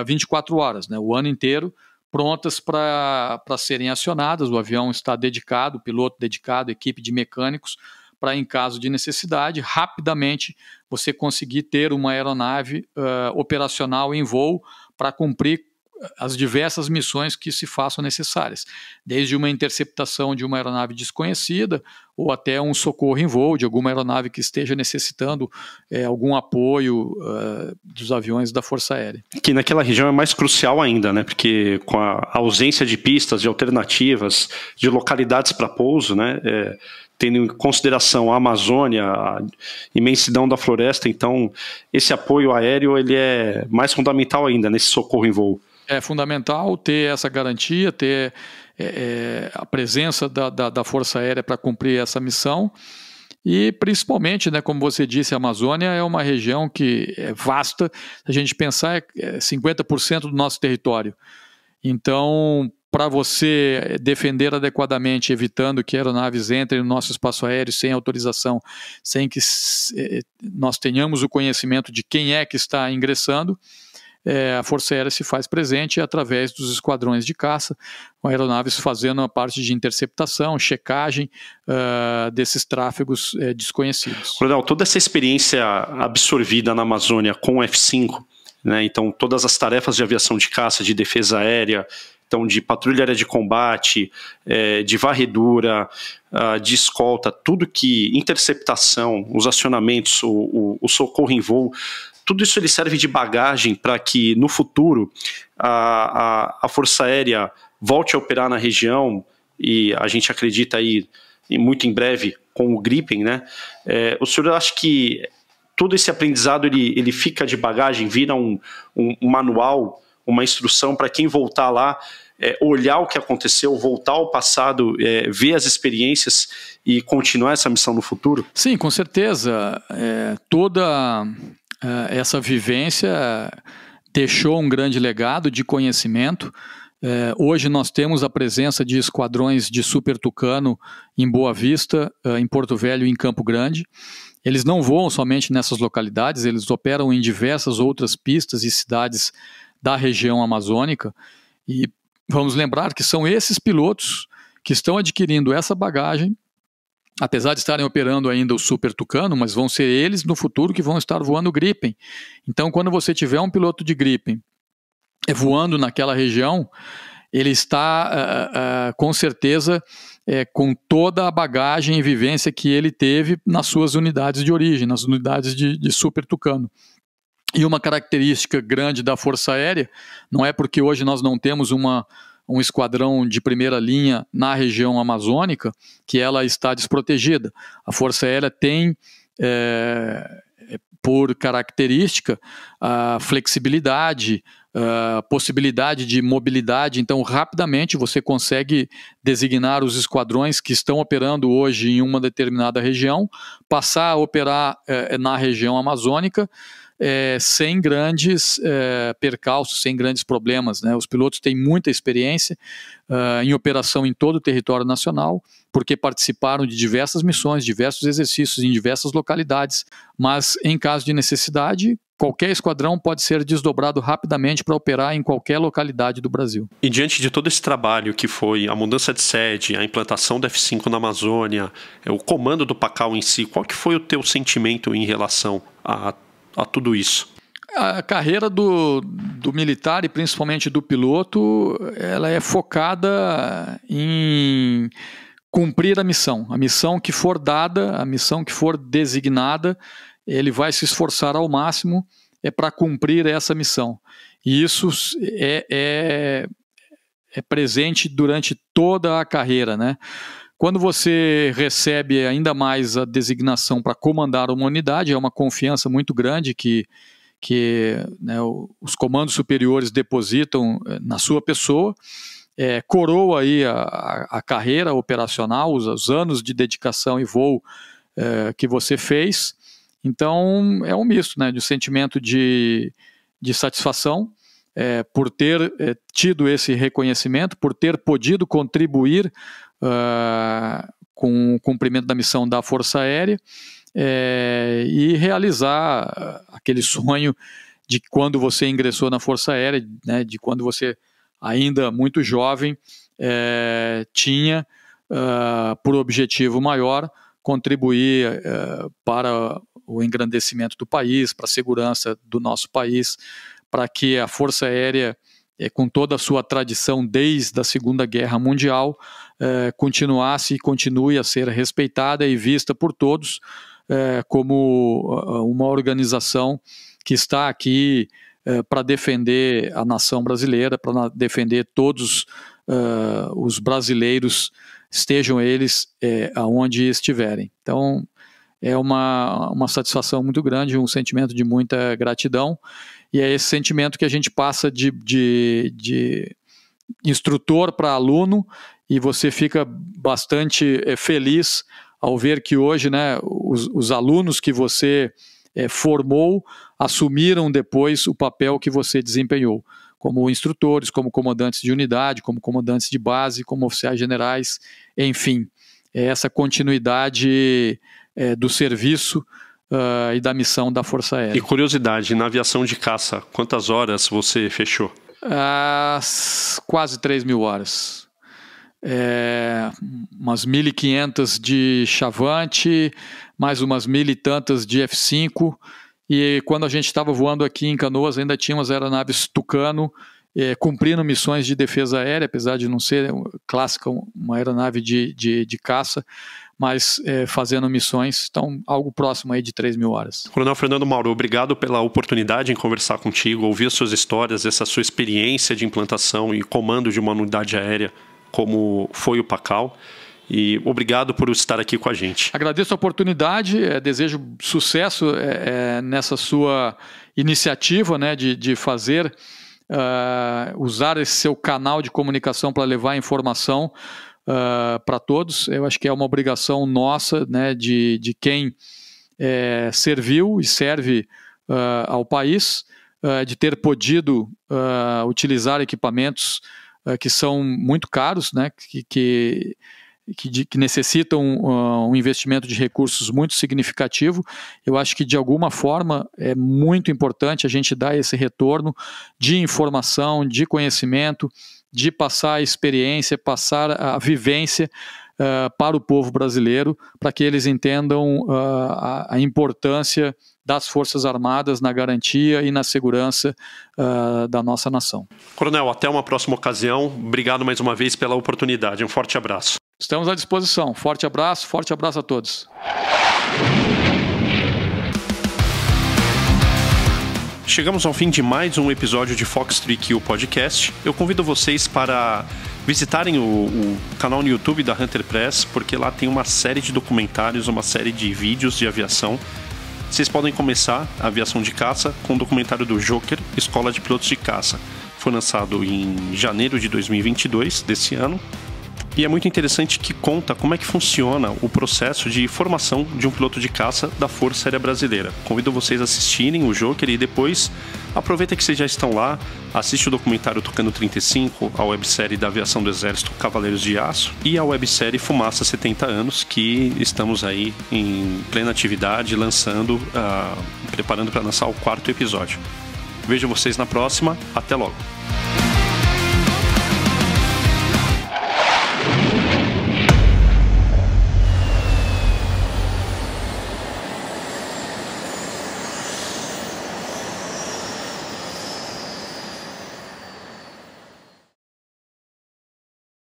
24 horas, né? O ano inteiro, prontas para serem acionadas. O avião está dedicado, piloto dedicado, equipe de mecânicos, para, em caso de necessidade, rapidamente você conseguir ter uma aeronave operacional em voo para cumprir as diversas missões que se façam necessárias, desde uma interceptação de uma aeronave desconhecida ou até um socorro em voo de alguma aeronave que esteja necessitando algum apoio dos aviões da Força Aérea. Que naquela região é mais crucial ainda, né? Porque com a ausência de pistas, de alternativas, de localidades para pouso, né? Tendo em consideração a Amazônia, a imensidão da floresta, então esse apoio aéreo ele é mais fundamental ainda nesse socorro em voo. É fundamental ter essa garantia, ter a presença da Força Aérea para cumprir essa missão e principalmente, né, como você disse, a Amazônia é uma região que é vasta, se a gente pensar é 50% do nosso território. Então, para você defender adequadamente, evitando que aeronaves entrem no nosso espaço aéreo sem autorização, sem que nós tenhamos o conhecimento de quem é que está ingressando, a Força Aérea se faz presente através dos esquadrões de caça, com aeronaves fazendo a parte de interceptação, checagem desses tráfegos desconhecidos. Coronel, toda essa experiência absorvida na Amazônia com o F-5, né, então todas as tarefas de aviação de caça, de defesa aérea, então de patrulha aérea de combate, de varredura, de escolta, tudo que interceptação, os acionamentos, o socorro em voo, tudo isso ele serve de bagagem para que no futuro a Força Aérea volte a operar na região e a gente acredita aí muito em breve com o Gripen, né? O senhor acha que todo esse aprendizado ele fica de bagagem, vira um manual, uma instrução para quem voltar lá, olhar o que aconteceu, voltar ao passado, ver as experiências e continuar essa missão no futuro? Sim, com certeza. Toda essa vivência deixou um grande legado de conhecimento. Hoje nós temos a presença de esquadrões de Super Tucano em Boa Vista, em Porto Velho e em Campo Grande. Eles não voam somente nessas localidades, eles operam em diversas outras pistas e cidades da região amazônica. E vamos lembrar que são esses pilotos que estão adquirindo essa bagagem, apesar de estarem operando ainda o Super Tucano, mas vão ser eles no futuro que vão estar voando o Gripen. Então, quando você tiver um piloto de Gripen voando naquela região, ele está com certeza com toda a bagagem e vivência que ele teve nas suas unidades de origem, nas unidades de Super Tucano. E uma característica grande da Força Aérea, não é porque hoje nós não temos um esquadrão de primeira linha na região amazônica que ela está desprotegida. A Força Aérea tem, por característica, a flexibilidade, a possibilidade de mobilidade. Então, rapidamente você consegue designar os esquadrões que estão operando hoje em uma determinada região, passar a operar na região amazônica, sem grandes percalços, sem grandes problemas, né? Os pilotos têm muita experiência em operação em todo o território nacional, porque participaram de diversas missões, diversos exercícios em diversas localidades, mas em caso de necessidade, qualquer esquadrão pode ser desdobrado rapidamente para operar em qualquer localidade do Brasil. E diante de todo esse trabalho que foi a mudança de sede, a implantação do F-5 na Amazônia, o comando do PACAL em si, qual que foi o teu sentimento em relação a tudo isso? A carreira do militar e principalmente do piloto, ela é focada em cumprir a missão que for dada, a missão que for designada, ele vai se esforçar ao máximo para cumprir essa missão. E isso é presente durante toda a carreira, né? Quando você recebe ainda mais a designação para comandar uma unidade, é uma confiança muito grande que né, os comandos superiores depositam na sua pessoa, coroa aí a carreira operacional, os anos de dedicação e voo que você fez. Então, é um misto, né, de sentimento de satisfação por ter tido esse reconhecimento, por ter podido contribuir com o cumprimento da missão da Força Aérea e realizar aquele sonho de quando você ingressou na Força Aérea, né, de quando você, ainda muito jovem, tinha por objetivo maior contribuir para o engrandecimento do país, para a segurança do nosso país, para que a Força Aérea com toda a sua tradição desde a Segunda Guerra Mundial, continuasse e continue a ser respeitada e vista por todos como uma organização que está aqui para defender a nação brasileira, para defender todos os brasileiros, estejam eles aonde estiverem. Então, é uma satisfação muito grande, um sentimento de muita gratidão, e é esse sentimento que a gente passa de instrutor para aluno, e você fica bastante feliz ao ver que hoje, né, os alunos que você formou assumiram depois o papel que você desempenhou, como instrutores, como comandantes de unidade, como comandantes de base, como oficiais generais, enfim, essa continuidade do serviço e da missão da Força Aérea. E curiosidade, na aviação de caça, quantas horas você fechou? Quase 3.000 horas. Umas 1.500 de Chavante, mais umas 1.000 e tantas de F-5, e quando a gente estava voando aqui em Canoas ainda tinha umas aeronaves Tucano cumprindo missões de defesa aérea, apesar de não ser clássica uma aeronave de caça, mas fazendo missões, então algo próximo aí de 3.000 horas. Coronel Fernando Mauro, obrigado pela oportunidade em conversar contigo, ouvir as suas histórias, essa sua experiência de implantação e comando de uma unidade aérea como foi o PACAL, e obrigado por estar aqui com a gente. Agradeço a oportunidade, desejo sucesso nessa sua iniciativa, né, de fazer, usar esse seu canal de comunicação para levar informação para todos. Eu acho que é uma obrigação nossa, né, de quem serviu e serve ao país, de ter podido utilizar equipamentos que são muito caros, né, que necessitam um investimento de recursos muito significativo. Eu acho que de alguma forma é muito importante a gente dar esse retorno de informação, de conhecimento, de passar a experiência, passar a vivência para o povo brasileiro, para que eles entendam a importância das Forças Armadas na garantia e na segurança da nossa nação. Coronel, até uma próxima ocasião. Obrigado mais uma vez pela oportunidade. Um forte abraço. Estamos à disposição. Forte abraço a todos. Chegamos ao fim de mais um episódio de Fox 3Q Podcast. Eu convido vocês para visitarem o canal no YouTube da Hunter Press, porque lá tem uma série de documentários, uma série de vídeos de aviação. Vocês podem começar a aviação de caça com o documentário do Joker, Escola de Pilotos de Caça. Foi lançado em janeiro de 2022, desse ano. E é muito interessante que conta como é que funciona o processo de formação de um piloto de caça da Força Aérea Brasileira. Convido vocês a assistirem o Joker e depois aproveita que vocês já estão lá, assiste o documentário Tucano 35, a websérie da aviação do Exército Cavaleiros de Aço e a websérie Fumaça 70 anos, que estamos aí em plena atividade, lançando, preparando para lançar o 4º episódio. Vejo vocês na próxima, até logo!